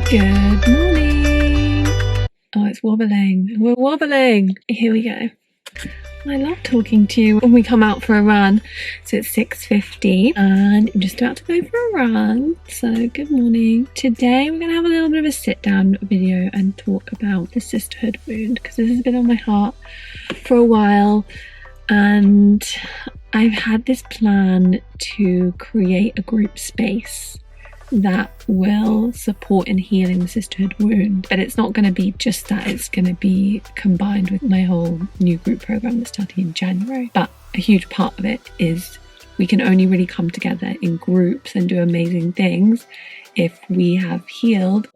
Good morning. Oh, it's wobbling. We're wobbling. Here we go. I love talking to you when we come out for a run. So it's 6:50 and I'm just about to go for a run. So good morning. Today we're going to have a little bit of a sit down video and talk about the sisterhood wound, because this has been on my heart for a while, and I've had this plan to create a group space that will support in healing the sisterhood wound. But it's not going to be just that, it's going to be combined with my whole new group program that's starting in January. But a huge part of it is we can only really come together in groups and do amazing things if we have healed.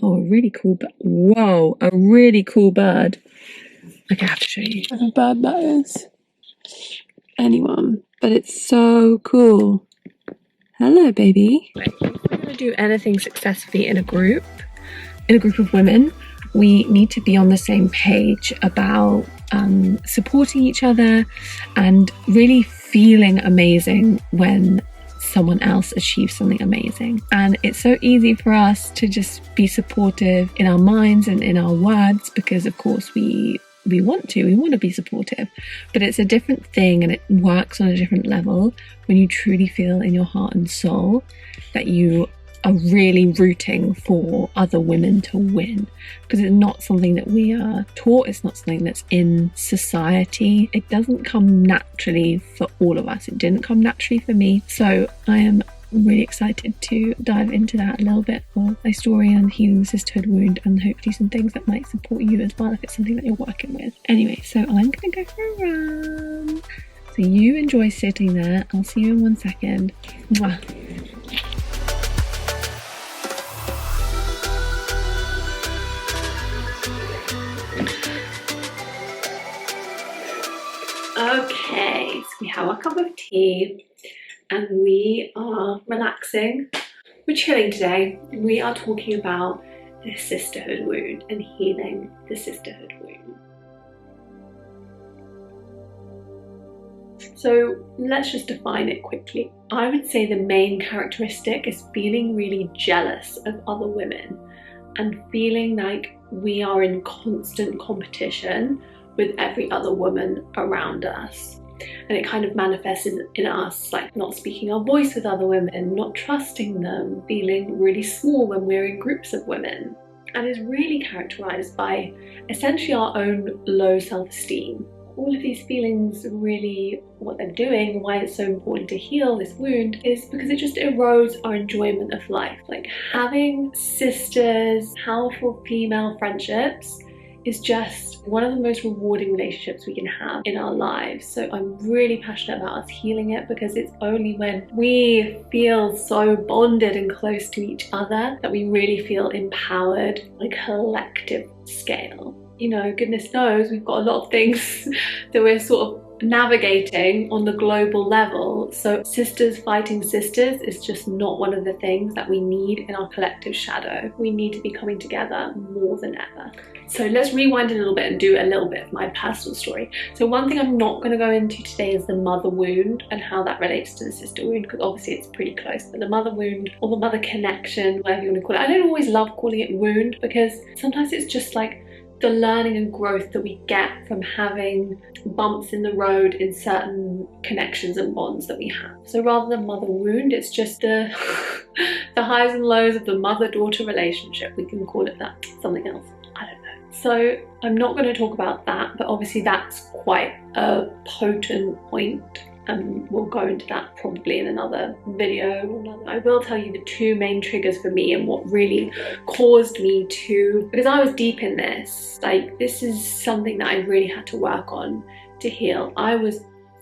Oh, a really cool bird. Whoa, a really cool bird. Okay, I have to show you what a bird that is. Anyone, but it's so cool. Hello, baby. If we're going to do anything successfully in a group of women, we need to be on the same page about supporting each other and really feeling amazing when someone else achieves something amazing. And it's so easy for us to just be supportive in our minds and in our words, because of course we want to be supportive, but it's a different thing and it works on a different level when you truly feel in your heart and soul that you are really rooting for other women to win, because it's not something that we are taught, it's not something that's in society. It doesn't come naturally for all of us. It didn't come naturally for me. So I am really excited to dive into that a little bit of my story and healing the sisterhood wound, and hopefully some things that might support you as well if it's something that you're working with. Anyway, so I'm gonna go for a run. So you enjoy sitting there. I'll see you in 1 second. Mwah. Okay, so we have our cup of tea and we are relaxing. We're chilling today. We are talking about the sisterhood wound and healing the sisterhood wound. So let's just define it quickly. I would say the main characteristic is feeling really jealous of other women and feeling like we are in constant competition with every other woman around us. And it kind of manifests in us like not speaking our voice with other women, not trusting them, feeling really small when we're in groups of women, and is really characterized by essentially our own low self-esteem. All of these feelings, really what they're doing, why it's so important to heal this wound, is because it just erodes our enjoyment of life. Like having sisters, powerful female friendships is just one of the most rewarding relationships we can have in our lives. So I'm really passionate about us healing it, because it's only when we feel so bonded and close to each other that we really feel empowered on a collective scale. You know, goodness knows we've got a lot of things that we're sort of navigating on the global level. So sisters fighting sisters is just not one of the things that we need in our collective shadow. We need to be coming together more than ever. So let's rewind a little bit and do a little bit of my personal story. So one thing I'm not going to go into today is the mother wound and how that relates to the sister wound, because obviously it's pretty close. But the mother wound, or the mother connection, whatever you want to call it. I don't always love calling it wound, because sometimes it's just like the learning and growth that we get from having bumps in the road in certain connections and bonds that we have. So rather than mother wound, it's just the highs and lows of the mother-daughter relationship. We can call it that, something else. I don't know. So I'm not going to talk about that, but obviously that's quite a potent point, and we'll go into that probably in another video. I will tell you the two main triggers for me and what really caused me to, because I was deep in this, like this is something that I really had to work on to heal. I was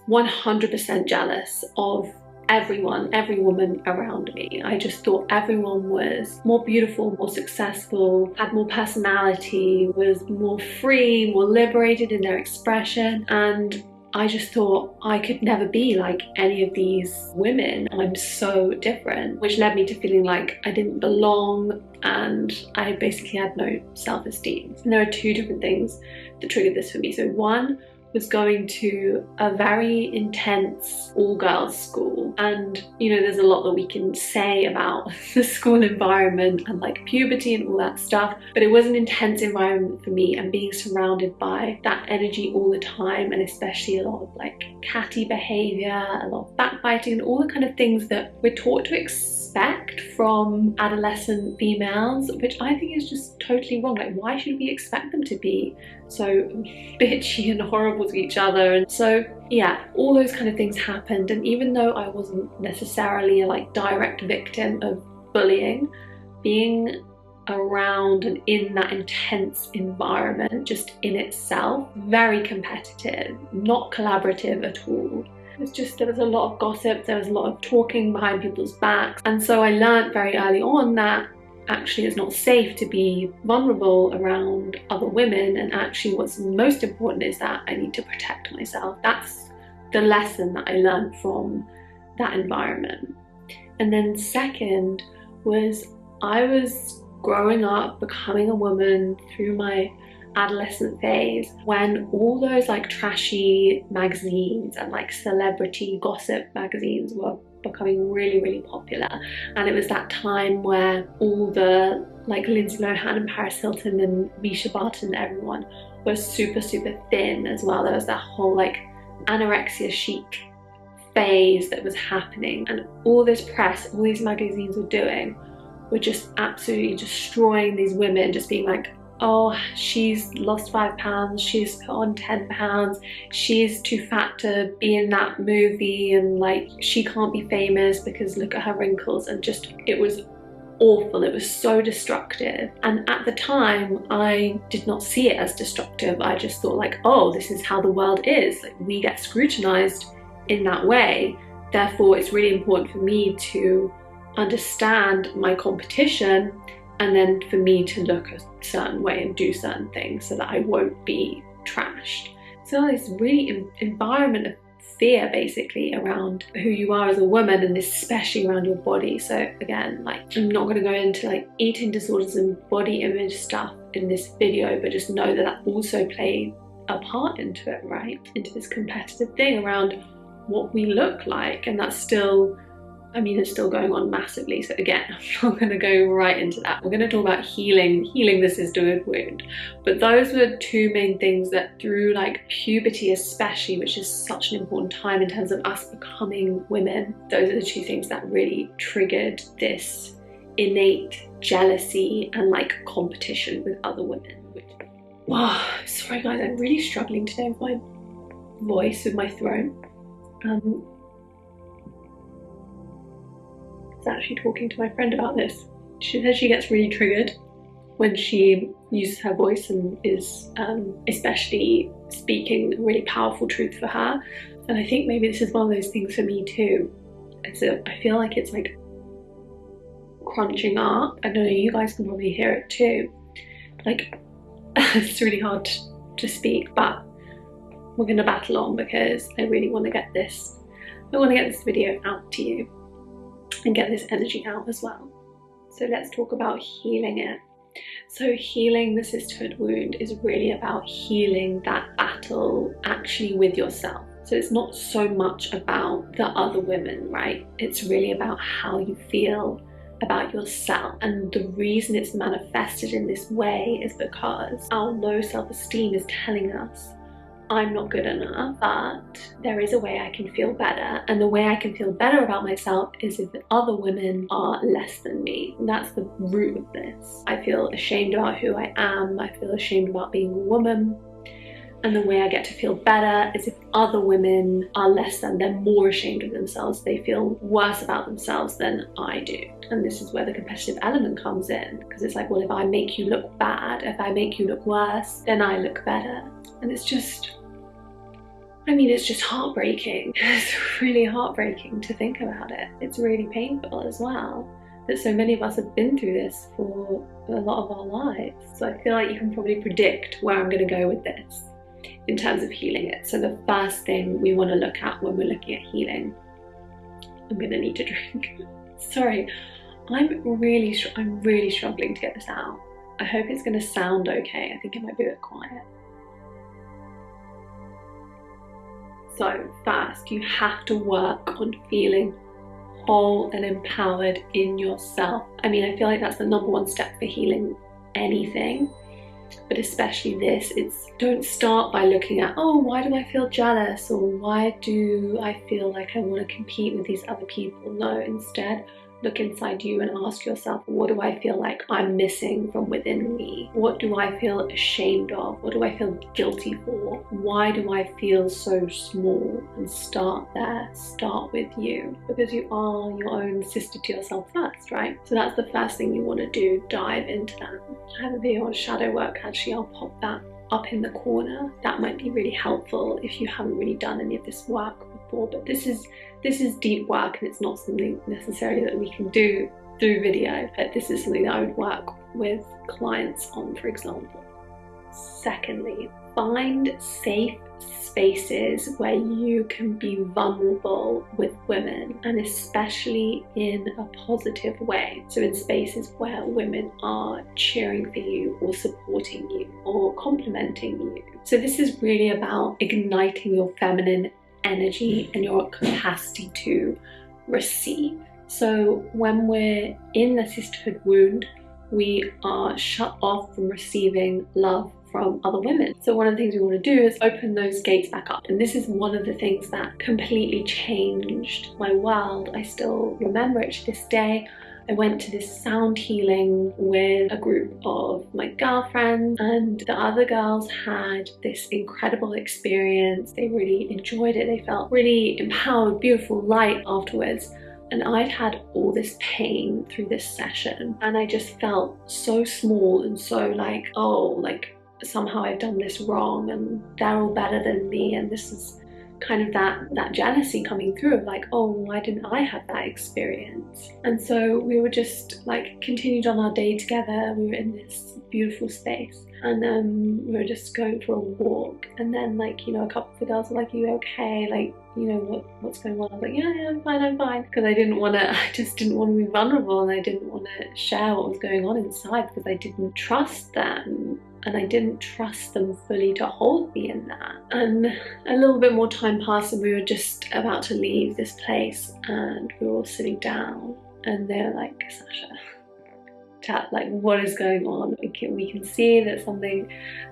100% jealous of everyone, every woman around me. I just thought everyone was more beautiful, more successful, had more personality, was more free, more liberated in their expression, and I just thought I could never be like any of these women. I'm so different, which led me to feeling like I didn't belong, and I basically had no self-esteem. And there are two different things that triggered this for me. So one was going to a very intense all-girls school, and you know, there's a lot that we can say about the school environment and like puberty and all that stuff, but it was an intense environment for me, and being surrounded by that energy all the time, and especially a lot of like catty behavior, a lot of backbiting, and all the kind of things that we're taught to expect from adolescent females, which I think is just totally wrong. Like, why should we expect them to be so bitchy and horrible to each other? And so yeah, all those kind of things happened, and even though I wasn't necessarily a like direct victim of bullying, being around and in that intense environment just in itself, very competitive, not collaborative at all. It's just, there was a lot of gossip, there was a lot of talking behind people's backs, and so I learned very early on that actually it's not safe to be vulnerable around other women, and actually what's most important is that I need to protect myself. That's the lesson that I learned from that environment. And then second was, I was growing up, becoming a woman through my adolescent phase, when all those like trashy magazines and like celebrity gossip magazines were becoming really, really popular. And it was that time where all the like Lindsay Lohan and Paris Hilton and Misha Barton and everyone was super, super thin as well. There was that whole like anorexia chic phase that was happening, and all this press, all these magazines were doing were just absolutely destroying these women, just being like, oh, she's lost 5 pounds, she's put on 10 pounds, she's too fat to be in that movie, and like she can't be famous because look at her wrinkles. And just, it was awful, it was so destructive. And at the time I did not see it as destructive. I just thought like, oh, this is how the world is, like we get scrutinized in that way, therefore it's really important for me to understand my competition, and then for me to look a certain way and do certain things so that I won't be trashed. So this really environment of fear basically around who you are as a woman, and especially around your body. So again, like I'm not going to go into like eating disorders and body image stuff in this video, but just know that that also played a part into it, right? Into this competitive thing around what we look like, and that's still, I mean, it's still going on massively. So again, I'm not going to go right into that. We're going to talk about healing the sisterhood wound. But those were two main things that through like puberty especially, which is such an important time in terms of us becoming women, those are the two things that really triggered this innate jealousy and like competition with other women. Wow, sorry guys, I'm really struggling today with my voice, with my throat. I was actually talking to my friend about this. She says she gets really triggered when she uses her voice and is especially speaking really powerful truth for her. And I think maybe this is one of those things for me too. I feel like it's like crunching up. I don't know, you guys can probably hear it too. Like, it's really hard to speak, but we're gonna battle on because I really want to get this video out to you and get this energy out as well. So let's talk about healing it. So healing the sisterhood wound is really about healing that battle actually with yourself. So it's not so much about the other women, right? It's really about how you feel about yourself. And the reason it's manifested in this way is because our low self-esteem is telling us, I'm not good enough, but there is a way I can feel better. And the way I can feel better about myself is if other women are less than me. And that's the root of this. I feel ashamed about who I am. I feel ashamed about being a woman. And the way I get to feel better is if other women are less than, they're more ashamed of themselves, they feel worse about themselves than I do. And this is where the competitive element comes in, because it's like, well, if I make you look bad, if I make you look worse, then I look better. And it's just, I mean, it's just heartbreaking. It's really heartbreaking to think about it. It's really painful as well that so many of us have been through this for a lot of our lives. So I feel like you can probably predict where I'm going to go with this in terms of healing it. So the first thing we want to look at when we're looking at healing, I'm going to need to drink. Sorry, I'm really struggling to get this out. I hope it's going to sound okay. I think it might be a bit quiet. So first, you have to work on feeling whole and empowered in yourself. I mean, I feel like that's the number one step for healing anything, but especially this. It's, don't start by looking at, oh, why do I feel jealous, or why do I feel like I want to compete with these other people? No, instead, look inside you and ask yourself, what do I feel like I'm missing from within me? What do I feel ashamed of? What do I feel guilty for? Why do I feel so small? And start there. Start with you, because you are your own sister to yourself first, right? So that's the first thing you want to do. Dive into that. I have a video on shadow work, actually. I'll pop that up in the corner. That might be really helpful if you haven't really done any of this work before, but this is deep work, and it's not something necessarily that we can do through video, but this is something that I would work with clients on, for example. Secondly, find safe spaces where you can be vulnerable with women, and especially in a positive way. So in spaces where women are cheering for you or supporting you or complimenting you. So this is really about igniting your feminine energy and your capacity to receive. So when we're in the sisterhood wound, we are shut off from receiving love from other women. So one of the things we want to do is open those gates back up. And this is one of the things that completely changed my world. I still remember it to this day. I went to this sound healing with a group of my girlfriends, and the other girls had this incredible experience. They really enjoyed it. They felt really empowered, beautiful, light afterwards. And I'd had all this pain through this session, and I just felt so small and so like, oh, like somehow I've done this wrong and they're all better than me, and this is kind of that jealousy coming through of like, oh, why didn't I have that experience? And so we were just like continued on our day together. We were in this beautiful space, and we were just going for a walk, and then like, you know, a couple of the girls were like, are you okay? Like, you know, what's going on? I was like, yeah, I'm fine, because I just didn't want to be vulnerable, and I didn't want to share what was going on inside, because I didn't trust them. And I didn't trust them fully to hold me in that. And a little bit more time passed, and we were just about to leave this place, and we were all sitting down, and they're like, Sasha, like, what is going on? We can see that something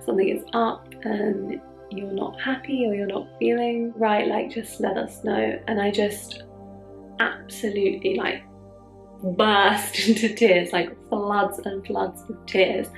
is up, and you're not happy, or you're not feeling right. Like, just let us know. And I just absolutely like burst into tears, like floods and floods of tears.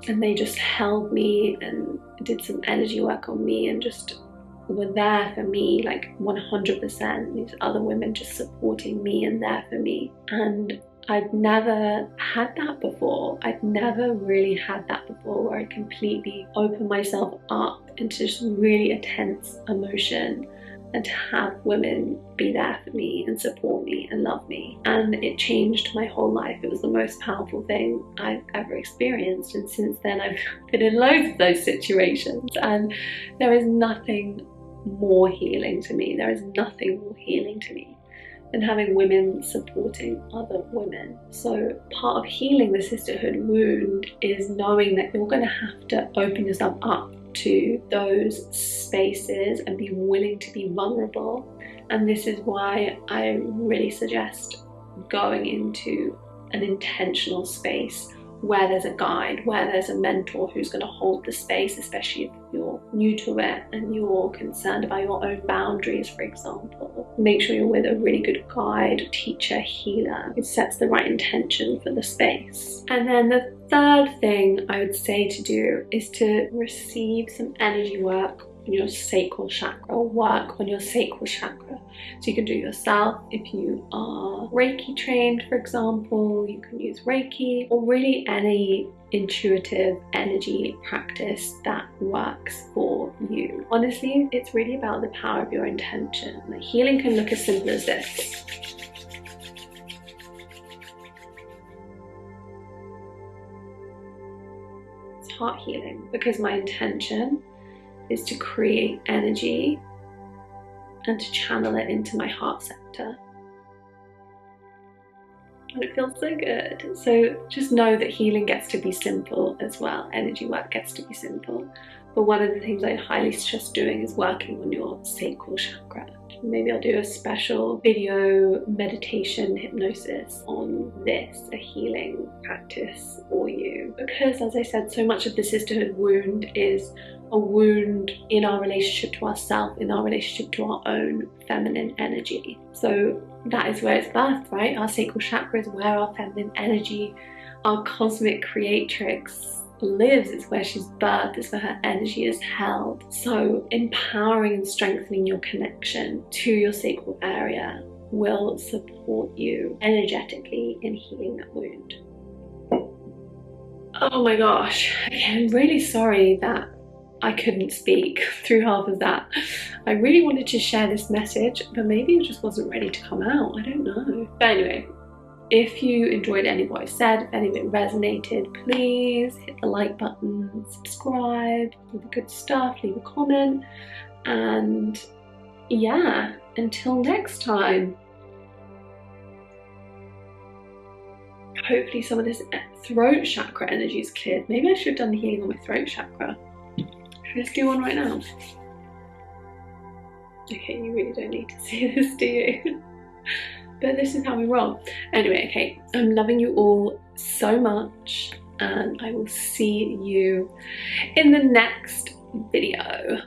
And they just held me and did some energy work on me, and just were there for me, like 100%. These other women just supporting me and there for me. And I'd never had that before. I'd never really had that before, where I completely opened myself up into just really intense emotion, and to have women be there for me and support me and love me. And it changed my whole life. It was the most powerful thing I've ever experienced. And since then, I've been in loads of those situations. And there is nothing more healing to me. There is nothing more healing to me than having women supporting other women. So part of healing the sisterhood wound is knowing that you're going to have to open yourself up to those spaces and be willing to be vulnerable. And this is why I really suggest going into an intentional space where there's a guide, where there's a mentor who's going to hold the space, especially if you're new to it and you're concerned about your own boundaries, for example. Make sure you're with a really good guide, teacher, healer who sets the right intention for the space. And then the third thing I would say to do is to receive some energy work on your sacral chakra, work on your sacral chakra. So you can do it yourself. If you are Reiki trained, for example, you can use Reiki, or really any intuitive energy practice that works for you. Honestly, it's really about the power of your intention. Like, healing can look as simple as this. It's heart healing, because my intention is to create energy and to channel it into my heart center. And it feels so good. So just know that healing gets to be simple as well. Energy work gets to be simple. But one of the things I highly suggest doing is working on your sacral chakra. Maybe I'll do a special video meditation hypnosis on this, a healing practice for you. Because as I said, so much of the sisterhood wound is a wound in our relationship to ourselves, in our relationship to our own feminine energy. So that is where it's birthed, right? Our sacral chakra is where our feminine energy, our cosmic creatrix lives. It's where she's birthed, it's where her energy is held. So empowering and strengthening your connection to your sacral area will support you energetically in healing that wound. Oh my gosh, okay, I'm really sorry that I couldn't speak through half of that. I really wanted to share this message, but maybe it just wasn't ready to come out. I don't know. But anyway, if you enjoyed any of what I said, if any of it resonated, please hit the like button, subscribe, all the good stuff, leave a comment, and yeah, until next time. Hopefully some of this throat chakra energy is cleared. Maybe I should have done the healing on my throat chakra. Should I just do one right now? Okay, you really don't need to see this, do you? But this is how we roll. Anyway, okay, I'm loving you all so much, and I will see you in the next video.